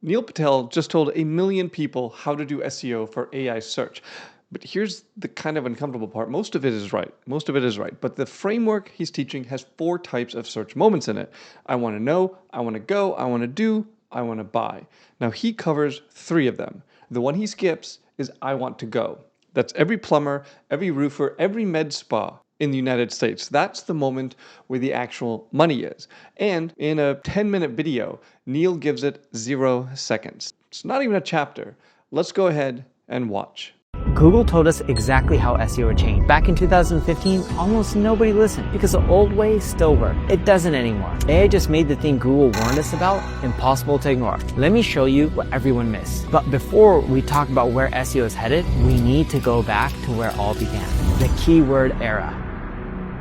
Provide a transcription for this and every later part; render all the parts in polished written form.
Neil Patel just told 1 million people how to do SEO for AI search. But here's the kind of uncomfortable part. Most of it is right. Most of it is right. But the framework he's teaching has 4 types of search moments in it. I want to know, I want to go, I want to do, I want to buy. Now he covers 3 of them. The one he skips is I want to go. That's every plumber, every roofer, every med spa in the United States. That's the moment where the actual money is. And in a 10-minute video, Neil gives it 0 seconds. It's not even a chapter. Let's go ahead and watch. Google told us exactly how SEO would change. Back in 2015, almost nobody listened because the old way still worked. It doesn't anymore. AI just made the thing Google warned us about impossible to ignore. Let me show you what everyone missed. But before we talk about where SEO is headed, we need to go back to where it all began, the keyword era.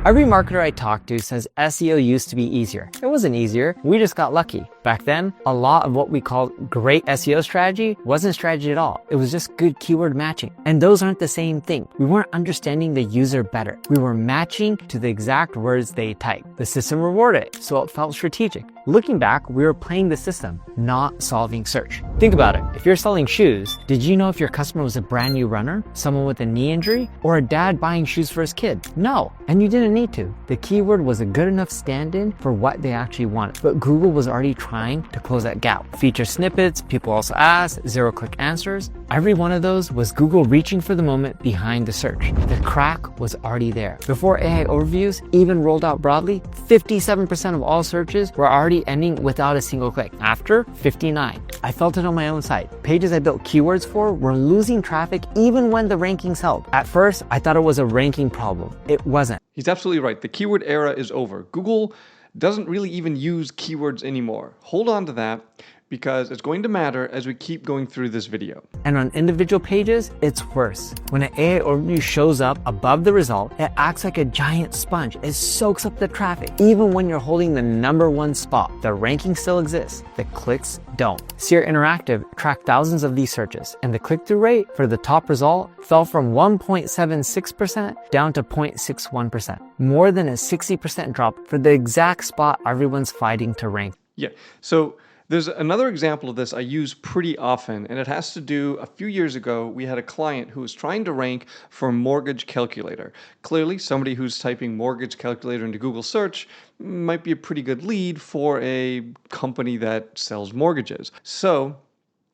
Every marketer I talk to says SEO used to be easier. It wasn't easier, we just got lucky. Back then, a lot of what we called great SEO strategy wasn't strategy at all. It was just good keyword matching. And those aren't the same thing. We weren't understanding the user better. We were matching to the exact words they typed. The system rewarded it, so it felt strategic. Looking back, we were playing the system, not solving search. Think about it. If you're selling shoes, did you know if your customer was a brand new runner, someone with a knee injury, or a dad buying shoes for his kid? No, and you didn't need to. The keyword was a good enough stand-in for what they actually wanted. But Google was already trying to close that gap. Feature snippets, people also asked, zero-click answers. Every one of those was Google reaching for the moment behind the search. The crack was already there. Before AI overviews even rolled out broadly, 57% of all searches were already ending without a single click. After, 59. I felt it on my own side. Pages I built keywords for were losing traffic even when the rankings held. At first, I thought it was a ranking problem. It wasn't. He's absolutely right. The keyword era is over. Google doesn't really even use keywords anymore. Hold on to that because it's going to matter as we keep going through this video. And on individual pages, it's worse. When an AI overview shows up above the result, it acts like a giant sponge. It soaks up the traffic. Even when you're holding the % spot, the ranking still exists. The clicks don't. Seer Interactive tracked thousands of these searches, and the click-through rate for the top result fell from 1.76% down to 0.61%. More than a 60% drop for the exact spot everyone's fighting to rank. Yeah, so there's another example of this I use pretty often, and it has to do, a few years ago, we had a client who was trying to rank for mortgage calculator. Clearly, somebody who's typing mortgage calculator into Google search might be a pretty good lead for a company that sells mortgages. So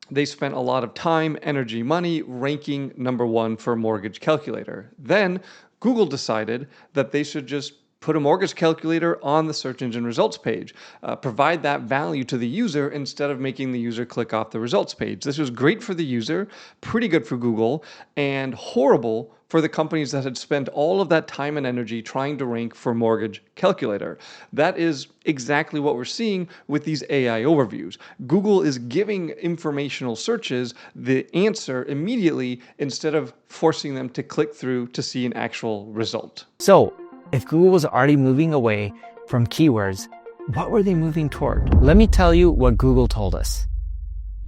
they spent a lot of time, energy, money ranking #1 for mortgage calculator. Then Google decided that they should just put a mortgage calculator on the search engine results page. Provide that value to the user instead of making the user click off the results page. This was great for the user, pretty good for Google, and horrible for the companies that had spent all of that time and energy trying to rank for mortgage calculator. That is exactly what we're seeing with these AI overviews. Google is giving informational searches the answer immediately instead of forcing them to click through to see an actual result. So, if Google was already moving away from keywords, what were they moving toward? Let me tell you what Google told us.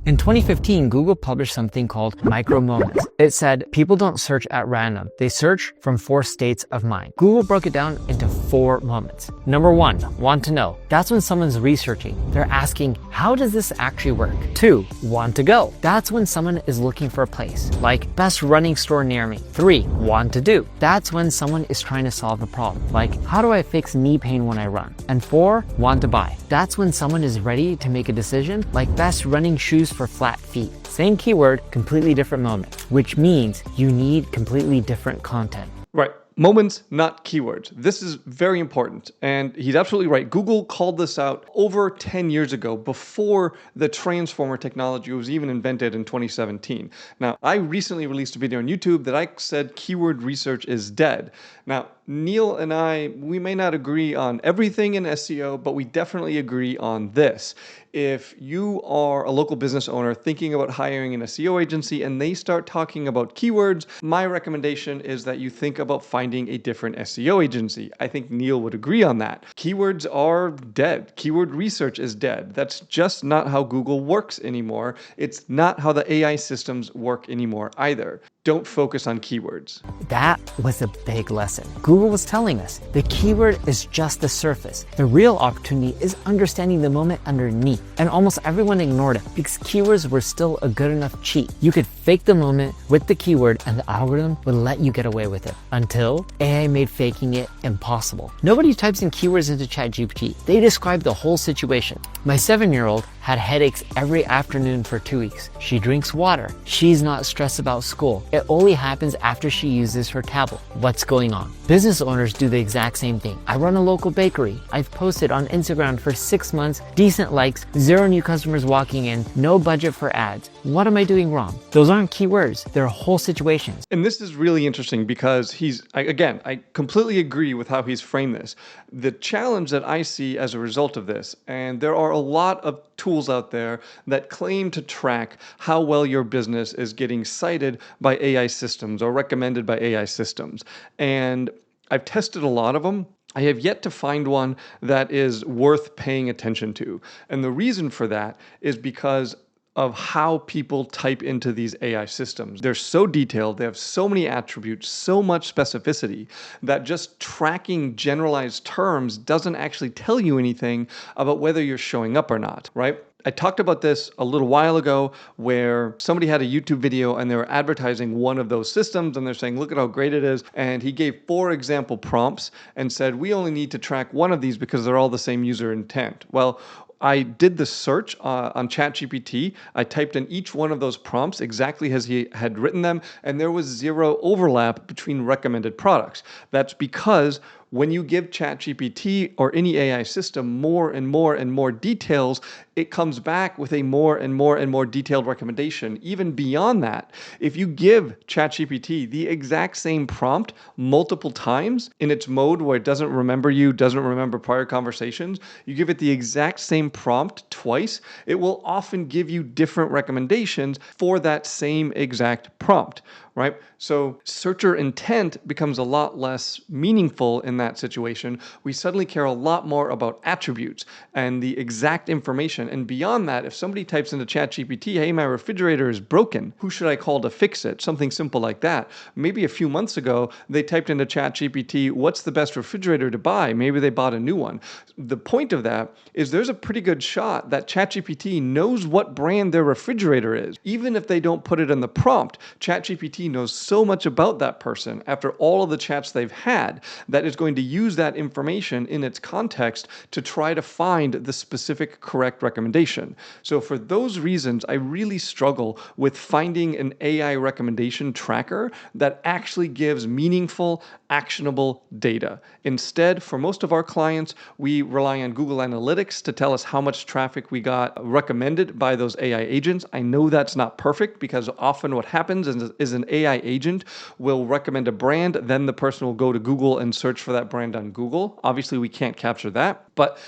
In 2015, Google published something called micro moments. It said people don't search at random. They search from 4 states of mind. Google broke it down into 4 moments. Number 1, want to know. That's when someone's researching. They're asking, how does this actually work? 2, want to go. That's when someone is looking for a place, like best running store near me. 3, want to do. That's when someone is trying to solve a problem, like how do I fix knee pain when I run? And 4, want to buy. That's when someone is ready to make a decision, like best running shoes for flat feet. Same keyword, completely different moment, which means you need completely different content. Right. Moments, not keywords. This is very important. And he's absolutely right. Google called this out over 10 years ago, before the transformer technology was even invented in 2017. Now, I recently released a video on YouTube that I said keyword research is dead. Now, Neil and I, we may not agree on everything in SEO, but we definitely agree on this. If you are a local business owner thinking about hiring an SEO agency and they start talking about keywords, my recommendation is that you think about finding a different SEO agency. I think Neil would agree on that. Keywords are dead. Keyword research is dead. That's just not how Google works anymore. It's not how the AI systems work anymore either. don't focus on keywords. That was a big lesson. Google was telling us the keyword is just the surface. The real opportunity is understanding the moment underneath. And almost everyone ignored it because keywords were still a good enough cheat. You could fake the moment with the keyword and the algorithm would let you get away with it until AI made faking it impossible. Nobody types in keywords into ChatGPT. They describe the whole situation. My 7-year-old had headaches every afternoon for 2 weeks. She drinks water. She's not stressed about school. It only happens after she uses her tablet. What's going on? Business owners do the exact same thing. I run a local bakery. I've posted on Instagram for 6 months, decent likes, 0 new customers walking in, no budget for ads. What am I doing wrong? Those aren't keywords. They're whole situations. And this is really interesting because I completely agree with how he's framed this. The challenge that I see as a result of this, and there are a lot of tools out there that claim to track how well your business is getting cited by AI systems or recommended by AI systems. And I've tested a lot of them. I have yet to find one that is worth paying attention to. And the reason for that is because of how people type into these AI systems. They're so detailed, they have so many attributes, so much specificity, that just tracking generalized terms doesn't actually tell you anything about whether you're showing up or not, right? I talked about this a little while ago where somebody had a YouTube video and they were advertising one of those systems and they're saying, look at how great it is. And he gave 4 example prompts and said, we only need to track one of these because they're all the same user intent. Well, I did the search on ChatGPT. I typed in each one of those prompts exactly as he had written them, and there was 0 overlap between recommended products. That's because when you give ChatGPT or any AI system more and more and more details, it comes back with a more and more and more detailed recommendation. Even beyond that, if you give ChatGPT the exact same prompt multiple times in its mode where it doesn't remember you, doesn't remember prior conversations, you give it the exact same prompt twice, it will often give you different recommendations for that same exact prompt, right? So searcher intent becomes a lot less meaningful in that situation. We suddenly care a lot more about attributes and the exact information. And beyond that, if somebody types into ChatGPT, hey, my refrigerator is broken, who should I call to fix it? Something simple like that. Maybe a few months ago, they typed into ChatGPT, what's the best refrigerator to buy? Maybe they bought a new one. The point of that is there's a pretty good shot that ChatGPT knows what brand their refrigerator is. Even if they don't put it in the prompt, ChatGPT knows so much about that person after all of the chats they've had that it's going to use that information in its context to try to find the specific correct recommendation. So for those reasons, I really struggle with finding an AI recommendation tracker that actually gives meaningful, actionable data. Instead, for most of our clients, we rely on Google Analytics to tell us how much traffic we got recommended by those AI agents. I know that's not perfect because often what happens is an AI agent will recommend a brand, then the person will go to Google and search for that brand on Google. Obviously, we can't capture that, but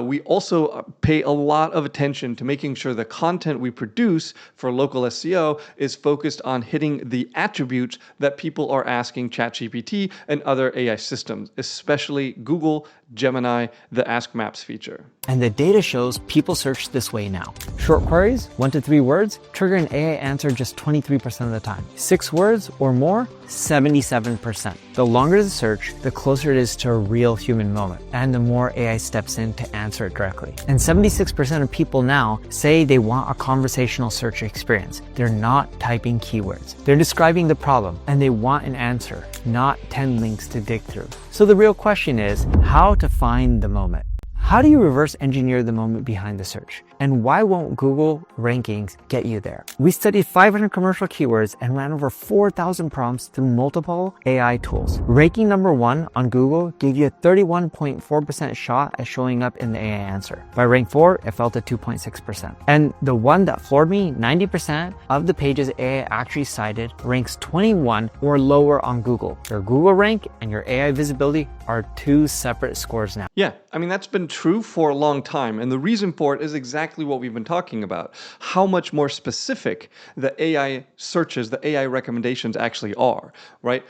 we also pay a lot of attention to making sure the content we produce for local SEO is focused on hitting the attributes that people are asking ChatGPT and other AI systems, especially Google, Gemini, the Ask Maps feature. And the data shows people search this way now. Short queries, 1 to 3 words, trigger an AI answer just 23% of the time. 6 words or more, 77%. The longer the search, the closer it is to a real human moment, and the more AI steps in to answer it directly. And 76% of people now say they want a conversational search experience. They're not typing keywords. They're describing the problem, and they want an answer, not 10 links to dig through. So the real question is how to find the moment. How do you reverse engineer the moment behind the search? And why won't Google rankings get you there? We studied 500 commercial keywords and ran over 4,000 prompts through multiple AI tools. Ranking number 1 on Google gave you a 31.4% shot at showing up in the AI answer. By rank 4, it fell to 2.6%. And the one that floored me, 90% of the pages AI actually cited ranks 21 or lower on Google. Your Google rank and your AI visibility are 2 separate scores now. Yeah, I mean, that's been true for a long time. And the reason for it is exactly exactly what we've been talking about, how much more specific the AI searches, the AI recommendations actually are, right?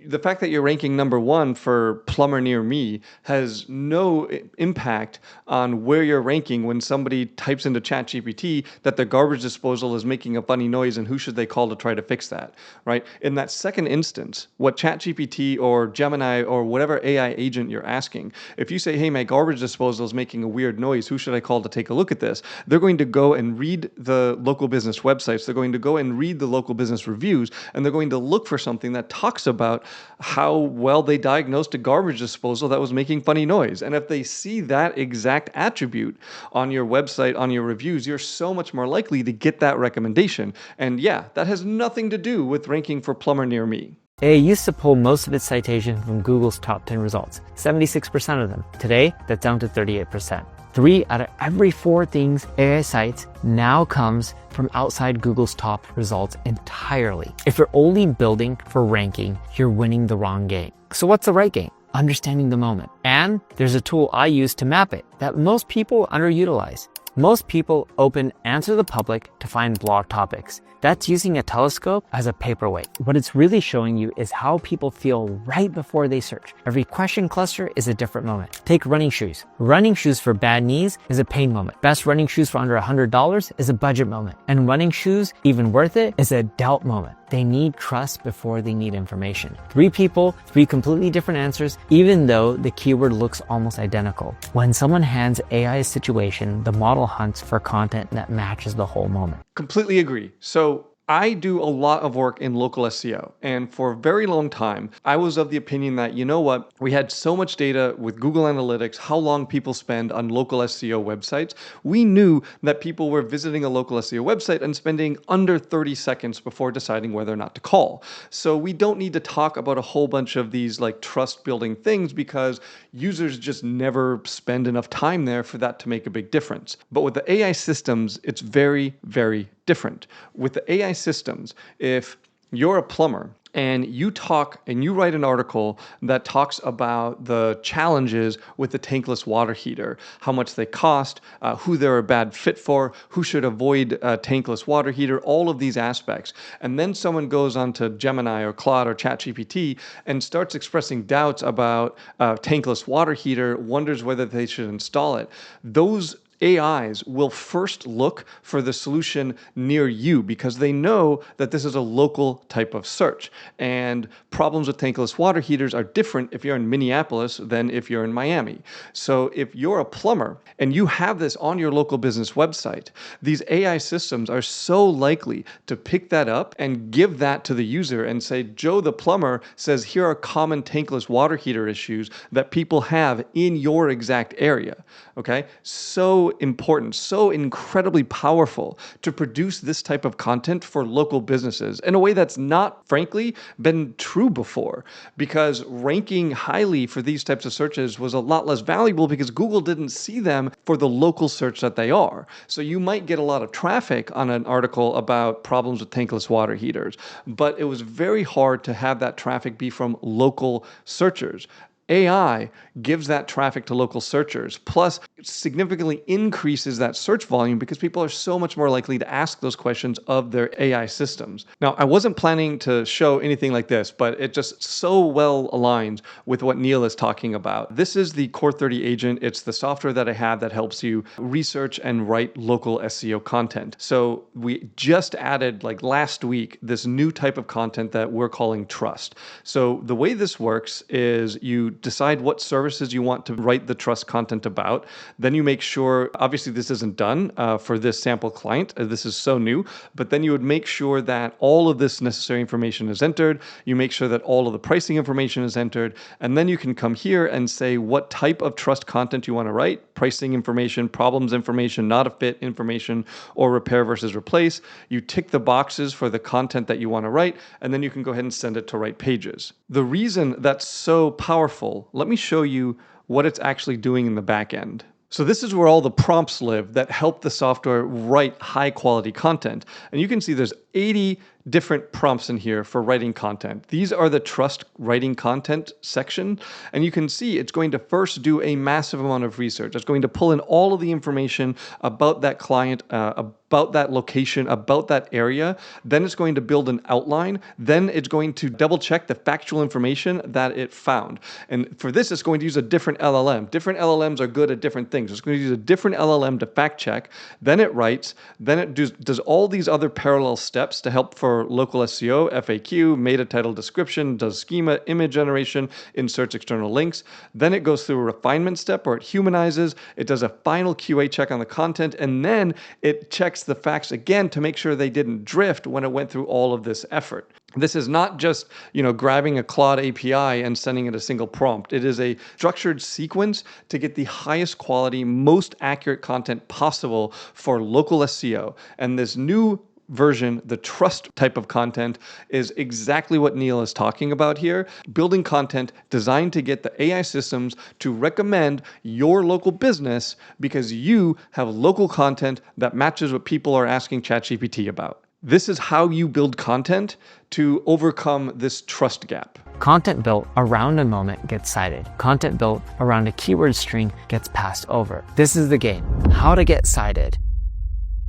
The fact that you're ranking number one for plumber near me has no impact on where you're ranking when somebody types into ChatGPT that the garbage disposal is making a funny noise and who should they call to try to fix that, right? In that second instance, what ChatGPT or Gemini or whatever AI agent you're asking, if you say, hey, my garbage disposal is making a weird noise, who should I call to take a look at this? They're going to go and read the local business websites. They're going to go and read the local business reviews, and they're going to look for something that talks about how well they diagnosed a garbage disposal that was making funny noise. And if they see that exact attribute on your website, on your reviews, you're so much more likely to get that recommendation. And yeah, that has nothing to do with ranking for plumber near me. AI used to pull most of its citations from Google's top 10 results, 76% of them. Today, that's down to 38%. 3 out of every 4 things AI cites now comes from outside Google's top results entirely. If you're only building for ranking, you're winning the wrong game. So what's the right game? Understanding the moment. And there's a tool I use to map it that most people underutilize. Most people open Answer the Public to find blog topics. That's using a telescope as a paperweight. What it's really showing you is how people feel right before they search. Every question cluster is a different moment. Take running shoes. Running shoes for bad knees is a pain moment. Best running shoes for under $100 is a budget moment. And running shoes, even worth it, is a doubt moment. They need trust before they need information. 3 people, 3 completely different answers, even though the keyword looks almost identical. When someone hands AI a situation, the model hunts for content that matches the whole moment. Completely agree. So I do a lot of work in local SEO, and for a very long time, I was of the opinion that, you know what, we had so much data with Google Analytics, how long people spend on local SEO websites. We knew that people were visiting a local SEO website and spending under 30 seconds before deciding whether or not to call. So we don't need to talk about a whole bunch of these like trust building things because users just never spend enough time there for that to make a big difference. But with the AI systems, it's very, very different. With the AI systems, if you're a plumber and you talk and you write an article that talks about the challenges with the tankless water heater, how much they cost, who they're a bad fit for, who should avoid a tankless water heater, all of these aspects. And then someone goes on to Gemini or Claude or ChatGPT and starts expressing doubts about tankless water heater, wonders whether they should install it. Those AIs will first look for the solution near you because they know that this is a local type of search. And problems with tankless water heaters are different if you're in Minneapolis than if you're in Miami. So if you're a plumber and you have this on your local business website, these AI systems are so likely to pick that up and give that to the user and say, Joe the plumber says, here are common tankless water heater issues that people have in your exact area. Okay? So important, so incredibly powerful to produce this type of content for local businesses in a way that's not, frankly, been true before, because ranking highly for these types of searches was a lot less valuable because Google didn't see them for the local search that they are. So you might get a lot of traffic on an article about problems with tankless water heaters, but it was very hard to have that traffic be from local searchers. AI gives that traffic to local searchers, plus significantly increases that search volume because people are so much more likely to ask those questions of their AI systems. Now, I wasn't planning to show anything like this, but it just so well aligns with what Neil is talking about. This is the Core 30 agent. It's the software that I have that helps you research and write local SEO content. So we just added, like last week, this new type of content that we're calling trust. So the way this works is you decide what services you want to write the trust content about. Then you make sure, obviously this isn't done for this sample client. This is so new, but then you would make sure that all of this necessary information is entered. You make sure that all of the pricing information is entered. And then you can come here and say what type of trust content you want to write, pricing information, problems information, not a fit information, or repair versus replace. You tick the boxes for the content that you want to write, and then you can go ahead and send it to Write Pages. The reason that's so powerful, let me show you what it's actually doing in the back end. So this is where all the prompts live that help the software write high quality content. And you can see there's 80 different prompts in here for writing content. These are the trust writing content section. And you can see it's going to first do a massive amount of research. It's going to pull in all of the information about that client, about that location, about that area. Then it's going to build an outline. Then it's going to double check the factual information that it found. And for this, it's going to use a different LLM. Different LLMs are good at different things. It's going to use a different LLM to fact check. Then it writes. Then it does all these other parallel steps to help for local SEO, FAQ, meta title description, does schema, image generation, inserts external links. Then it goes through a refinement step where it humanizes. It does a final QA check on the content. And then it checks the facts again to make sure they didn't drift when it went through all of this effort. This is not just, grabbing a Claude API and sending it a single prompt. It is a structured sequence to get the highest quality, most accurate content possible for local SEO. And this new version, the trust type of content, is exactly what Neil is talking about here. Building content designed to get the AI systems to recommend your local business because you have local content that matches what people are asking ChatGPT about. This is how you build content to overcome this trust gap. Content built around a moment gets cited. Content built around a keyword string gets passed over. This is the game. How to get cited.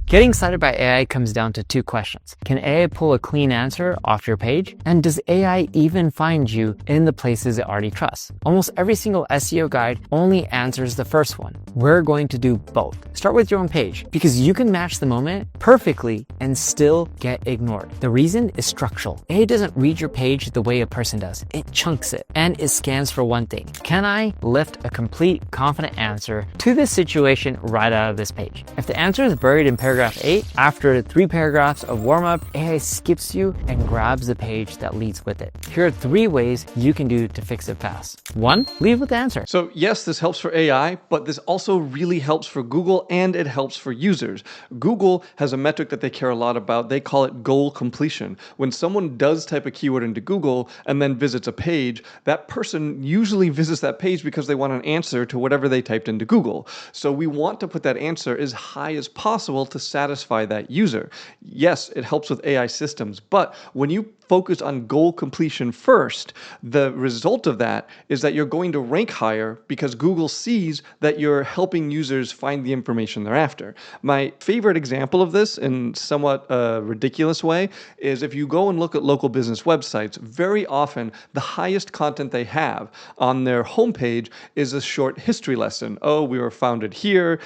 Getting cited by AI comes down to two questions. Can AI pull a clean answer off your page? And does AI even find you in the places it already trusts? Almost every single SEO guide only answers the first one. We're going to do both. Start with your own page because you can match the moment perfectly and still get ignored. The reason is structural. AI doesn't read your page the way a person does. It chunks it and it scans for one thing. Can I lift a complete, confident answer to this situation right out of this page? If the answer is buried in paragraph 8, after 3 paragraphs of warm-up, AI skips you and grabs the page that leads with it. Here are 3 ways you can do to fix it fast. 1, lead with the answer. So yes, this helps for AI, but this also really helps for Google and it helps for users. Google has a metric that they care a lot about. They call it goal completion. When someone does type a keyword into Google and then visits a page, that person usually visits that page because they want an answer to whatever they typed into Google. So we want to put that answer as high as possible to satisfy that user. Yes, it helps with AI systems, but when you focus on goal completion first, the result of that is that you're going to rank higher because Google sees that you're helping users find the information they're after. My favorite example of this, in somewhat a ridiculous way, is if you go and look at local business websites, very often the highest content they have on their homepage is a short history lesson. Oh, we were founded here.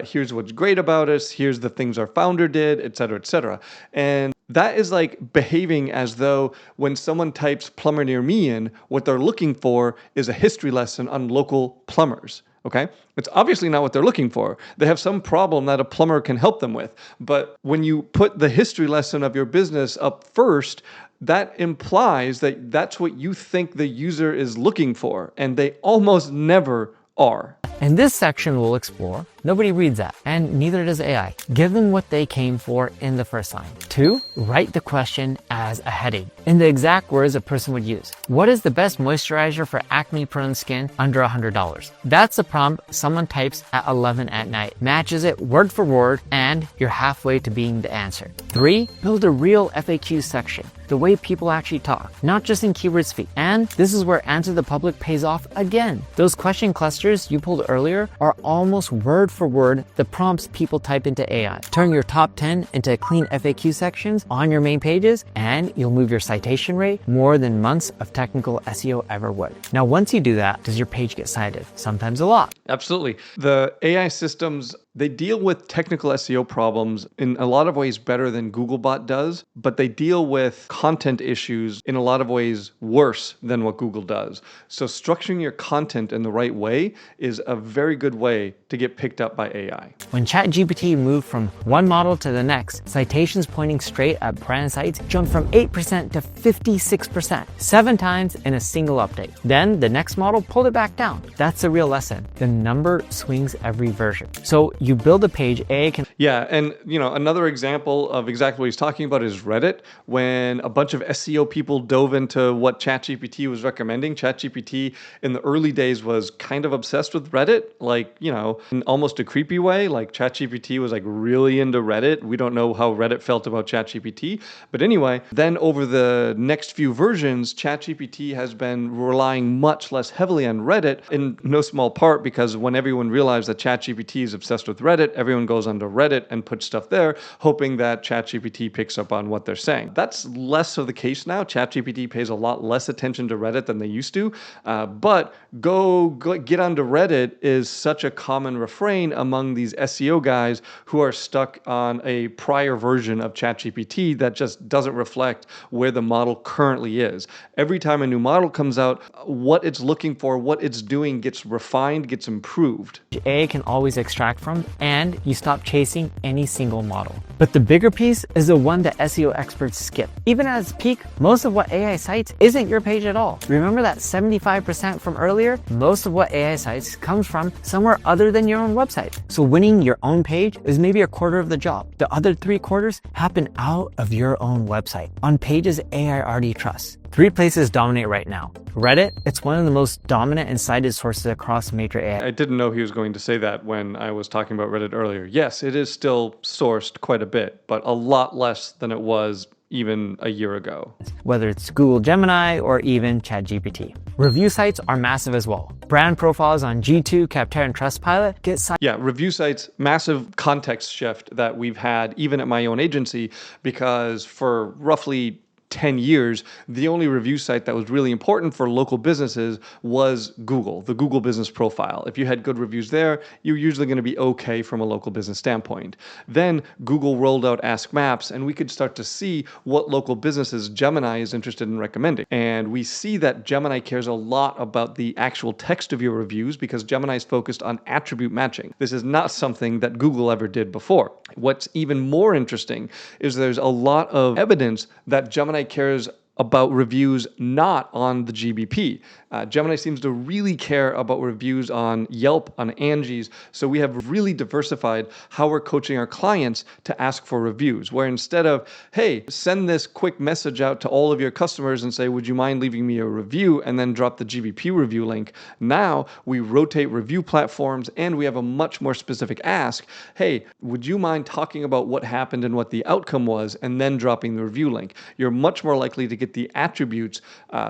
Here's what's great about us. Here's the things our founder did, et cetera, et cetera. And that is like behaving as though when someone types plumber near me in, what they're looking for is a history lesson on local plumbers. Okay? It's obviously not what they're looking for. They have some problem that a plumber can help them with. But when you put the history lesson of your business up first, that implies that that's what you think the user is looking for. And they almost never are. In this section, we'll explore. Nobody reads that, and neither does AI. Give them what they came for in the first line. 2, write the question as a heading, in the exact words a person would use. What is the best moisturizer for acne-prone skin under $100? That's a prompt someone types at 11 at night, matches it word for word, and you're halfway to being the answer. 3, build a real FAQ section, the way people actually talk, not just in keyword speak. And this is where Answer the Public pays off again. Those question clusters you pulled earlier are almost word for word the prompts people type into AI. Turn your top 10 into clean FAQ sections on your main pages, and you'll move your citation rate more than months of technical SEO ever would. Now, once you do that, does your page get cited? Sometimes a lot. Absolutely. The AI systems, they deal with technical SEO problems in a lot of ways better than Googlebot does, but they deal with content issues in a lot of ways worse than what Google does. So structuring your content in the right way is a very good way to get picked up by AI. When ChatGPT moved from one model to the next, citations pointing straight at brand sites jumped from 8% to 56%, 7 times in a single update. Then the next model pulled it back down. That's a real lesson. The number swings every version. So You build a page, AI can Yeah, and another example of exactly what he's talking about is Reddit. When a bunch of SEO people dove into what ChatGPT was recommending, ChatGPT in the early days was kind of obsessed with Reddit, like, in almost a creepy way. Like ChatGPT was like really into Reddit. We don't know how Reddit felt about ChatGPT. But anyway, then over the next few versions, ChatGPT has been relying much less heavily on Reddit, in no small part because when everyone realized that ChatGPT is obsessed with Reddit, everyone goes onto Reddit and puts stuff there, hoping that ChatGPT picks up on what they're saying. That's less of the case now. ChatGPT pays a lot less attention to Reddit than they used to, but go get onto Reddit is such a common refrain among these SEO guys who are stuck on a prior version of ChatGPT that just doesn't reflect where the model currently is. Every time a new model comes out, what it's looking for, what it's doing gets refined, gets improved. AI can always extract from, and you stop chasing any single model. But the bigger piece is the one that SEO experts skip. Even at its peak, most of what AI cites isn't your page at all. Remember that 75% from earlier? Most of what AI cites comes from somewhere other than your own website. So winning your own page is maybe a quarter of the job. The other 3/4 happen out of your own website, on pages AI already trusts. 3 places dominate right now. Reddit, it's one of the most dominant and cited sources across major AI. I didn't know he was going to say that when I was talking about Reddit earlier. Yes, it is still sourced quite a bit, but a lot less than it was even a year ago. Whether it's Google Gemini or even ChatGPT. Review sites are massive as well. Brand profiles on G2, Capterra, and Trustpilot get cited. Yeah, review sites, massive context shift that we've had even at my own agency, because for roughly 10 years, the only review site that was really important for local businesses was Google, the Google business profile. If you had good reviews there, you're usually going to be okay from a local business standpoint. Then Google rolled out Ask Maps, and we could start to see what local businesses Gemini is interested in recommending. And we see that Gemini cares a lot about the actual text of your reviews because Gemini is focused on attribute matching. This is not something that Google ever did before. What's even more interesting is there's a lot of evidence that Gemini cares about reviews not on the GBP. Gemini seems to really care about reviews on Yelp, on Angie's. So we have really diversified how we're coaching our clients to ask for reviews, where instead of, hey, send this quick message out to all of your customers and say, would you mind leaving me a review, and then drop the GBP review link. Now we rotate review platforms and we have a much more specific ask. Hey, would you mind talking about what happened and what the outcome was, and then dropping the review link? You're much more likely to get the attributes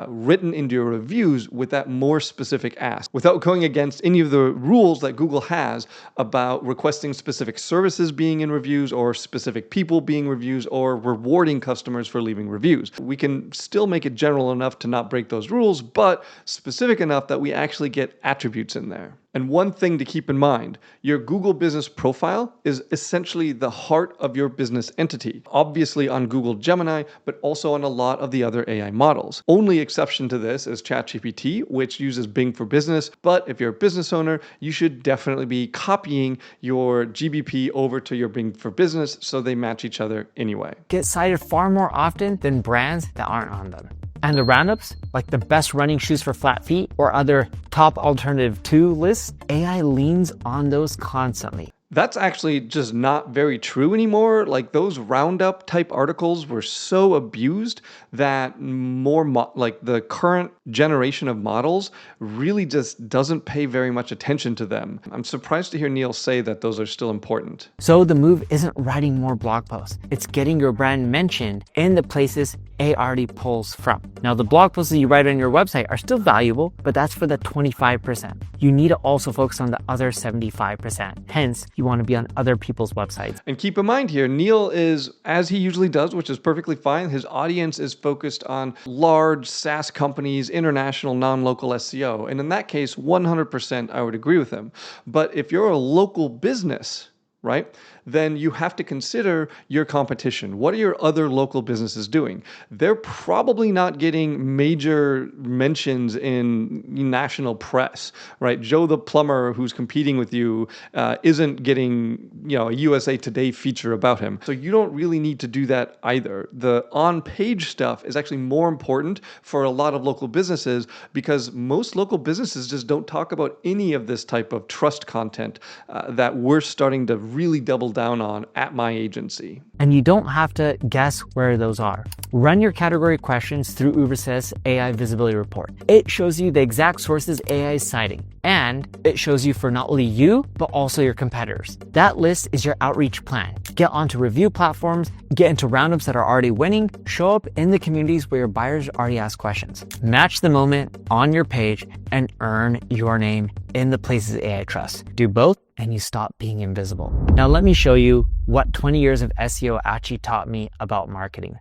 written into your reviews with that more specific ask, without going against any of the rules that Google has about requesting specific services being in reviews, or specific people being reviews, or rewarding customers for leaving reviews. We can still make it general enough to not break those rules, but specific enough that we actually get attributes in there. And one thing to keep in mind, your Google business profile is essentially the heart of your business entity, obviously on Google Gemini, but also on a lot of the other AI models. Only exception to this is ChatGPT, which uses Bing for Business. But if you're a business owner, you should definitely be copying your GBP over to your Bing for Business so they match each other anyway. Get cited far more often than brands that aren't on them. And the roundups, like the best running shoes for flat feet or other top alternative to lists, AI leans on those constantly. That's actually just not very true anymore. Like those roundup type articles were so abused that like the current generation of models really just doesn't pay very much attention to them. I'm surprised to hear Neil say that those are still important. So the move isn't writing more blog posts. It's getting your brand mentioned in the places AI already pulls from. Now the blog posts that you write on your website are still valuable, but that's for the 25%. You need to also focus on the other 75%. Hence, you want to be on other people's websites. And keep in mind here, Neil is, as he usually does, which is perfectly fine, his audience is focused on large SaaS companies, international, non-local SEO. And in that case, 100% I would agree with him. But if you're a local business, right, then you have to consider your competition. What are your other local businesses doing? They're probably not getting major mentions in national press, right? Joe the plumber who's competing with you isn't getting, a USA Today feature about him. So you don't really need to do that either. The on-page stuff is actually more important for a lot of local businesses because most local businesses just don't talk about any of this type of trust content that we're starting to really double down on at my agency. And you don't have to guess where those are. Run your category questions through Ubersys AI Visibility Report. It shows you the exact sources AI is citing, and it shows you for not only you, but also your competitors. That list is your outreach plan. Get onto review platforms, get into roundups that are already winning, show up in the communities where your buyers already ask questions. Match the moment on your page and earn your name in the places AI trusts. Do both and you stop being invisible. Now let me show you what 20 years of SEO actually taught me about marketing.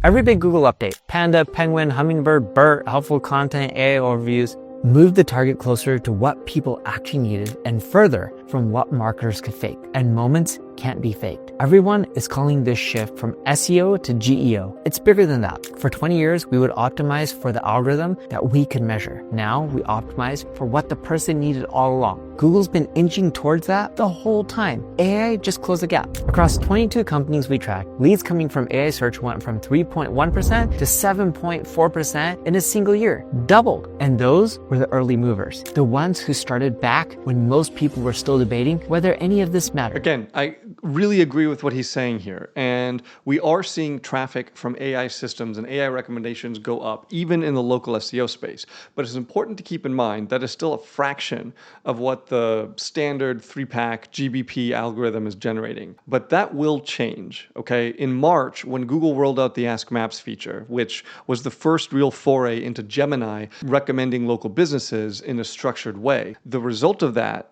Every big Google update, Panda, Penguin, Hummingbird, BERT, helpful content, AI overviews, moved the target closer to what people actually needed and further from what marketers could fake. And moments can't be faked. Everyone is calling this shift from SEO to GEO. It's bigger than that. For 20 years, we would optimize for the algorithm that we could measure. Now we optimize for what the person needed all along. Google's been inching towards that the whole time. AI just closed the gap. Across 22 companies we track, leads coming from AI search went from 3.1% to 7.4% in a single year. Doubled. And those were the early movers. The ones who started back when most people were still debating whether any of this mattered. Again, I really agree with what he's saying here. And we are seeing traffic from AI systems and AI recommendations go up, even in the local SEO space. But it's important to keep in mind that it's still a fraction of what the standard 3-pack GBP algorithm is generating. But that will change, okay? In March, when Google rolled out the Ask Maps feature, which was the first real foray into Gemini recommending local businesses in a structured way, the result of that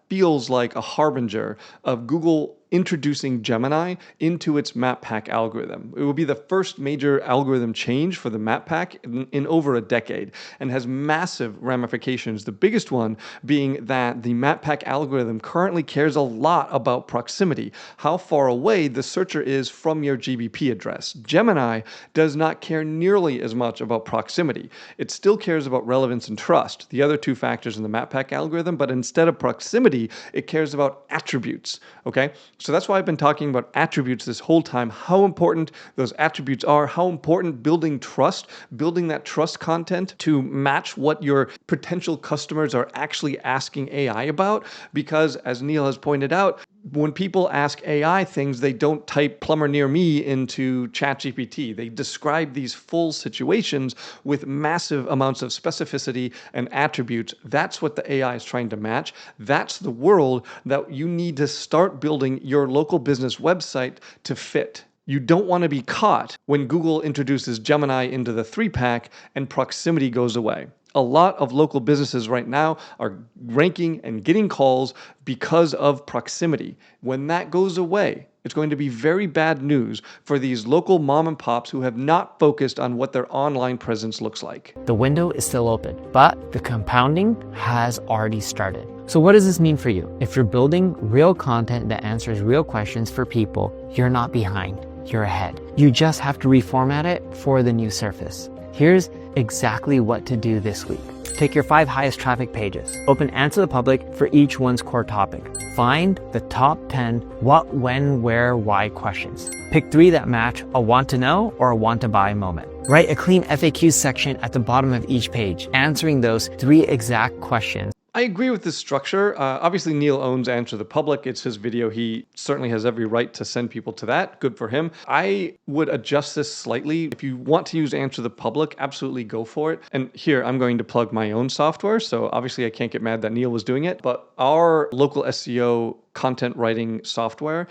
feels like a harbinger of Google introducing Gemini into its map pack algorithm. It will be the first major algorithm change for the map pack in over a decade and has massive ramifications. The biggest one being that the map pack algorithm currently cares a lot about proximity, how far away the searcher is from your GBP address. Gemini does not care nearly as much about proximity. It still cares about relevance and trust, the other two factors in the map pack algorithm, but instead of proximity, it cares about attributes, okay? So that's why I've been talking about attributes this whole time, how important those attributes are, how important building trust, building that trust content to match what your potential customers are actually asking AI about. Because as Neil has pointed out, when people ask AI things, they don't type plumber near me into ChatGPT. They describe these full situations with massive amounts of specificity and attributes. That's what the AI is trying to match. That's the world that you need to start building your local business website to fit. You don't want to be caught when Google introduces Gemini into the 3-pack and proximity goes away. A lot of local businesses right now are ranking and getting calls because of proximity. When that goes away, it's going to be very bad news for these local mom and pops who have not focused on what their online presence looks like. The window is still open, but the compounding has already started. So what does this mean for you? If you're building real content that answers real questions for people, you're not behind, you're ahead. You just have to reformat it for the new surface. Here's exactly what to do this week. Take your 5 highest traffic pages. Open Answer the Public for each one's core topic. Find the top 10 what, when, where, why questions. Pick 3 that match a want to know or a want to buy moment. Write a clean FAQ section at the bottom of each page, answering those 3 exact questions. I agree with this structure. Obviously, Neil owns Answer the Public. It's his video. He certainly has every right to send people to that. Good for him. I would adjust this slightly. If you want to use Answer the Public, absolutely go for it. And here, I'm going to plug my own software. So obviously, I can't get mad that Neil was doing it. But our local SEO content writing software,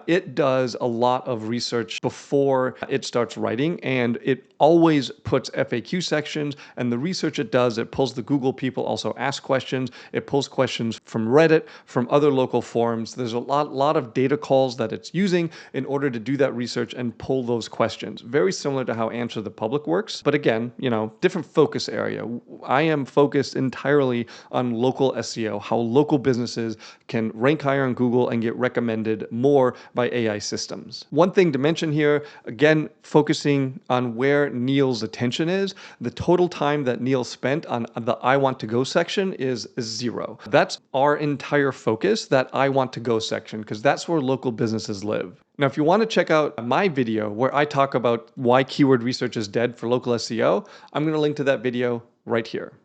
it does a lot of research before it starts writing, and it always puts FAQ sections, and the research it does, it pulls the Google people also ask questions, it pulls questions from Reddit, from other local forums. There's a lot of data calls that it's using in order to do that research and pull those questions. Very similar to how Answer the Public works, but again, different focus area. I am focused entirely on local SEO, how local businesses can rank higher in on Google and get recommended more by AI systems. One thing to mention here, again, focusing on where Neil's attention is, the total time that Neil spent on the I want to go section is 0. That's our entire focus, that I want to go section, because that's where local businesses live. Now, if you want to check out my video where I talk about why keyword research is dead for local SEO, I'm going to link to that video right here.